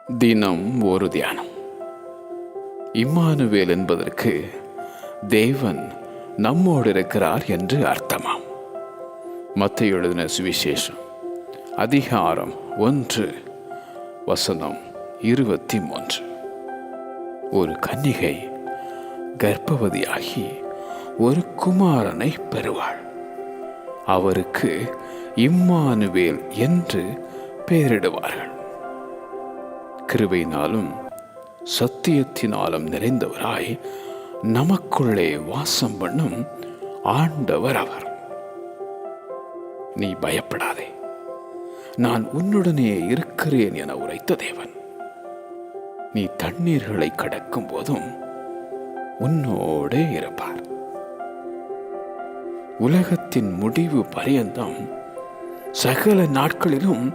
தினம் ஒரு தியானம். இம்மானுவேல் என்பதற்கு தேவன் நம்மோடு இருக்கிறார் என்று அர்த்தமாம். மத்தேயு எழுதின சுவிசேஷம் அதிகாரம் 1:23. ஒரு கன்னிகை கர்ப்பவதியாகி ஒரு குமாரனை பெறுவாள். அவருக்கு இம்மானுவேல் என்று பெயரிடுவார்கள். கிருபையினாலும் சத்தியத்தினாலும் நிறைந்தவராய் நமக்குள்ளே வாசம் பண்ணும் ஆண்டவர் அவர். நீ பயப்படாதே, நான் உன்னுடனே இருக்கிறேன் என உரைத்த தேவன். நீ தண்ணீர்களை கடக்கும் போதும் உன்னோடே இருப்பார். உலகத்தின் முடிவு பரியந்தம் சகல நாட்களிலும்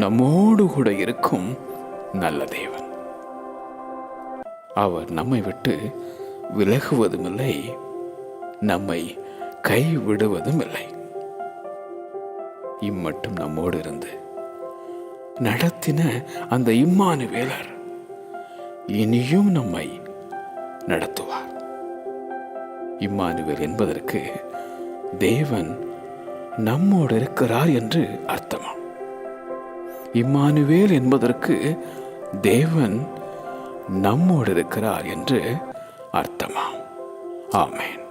நம்மோடு கூட இருக்கும் நல்ல தேவன். அவர் நம்மை விட்டு விலகுவதும் இல்லை, நம்மை கைவிடுவதும் இல்லை. இம்மட்டும் நம்மோடு இருந்து நடத்தின அந்த இம்மானுவேலர் இனியும் நம்மை நடத்துவார். இம்மானுவேல் என்பதற்கு தேவன் நம்மோடு இருக்கிறார் என்று அர்த்தமாம். இம்மானுவேல் என்பதற்கு தேவன் நம்மோடு இருக்கிறார் என்று அர்த்தமாம். ஆமென்.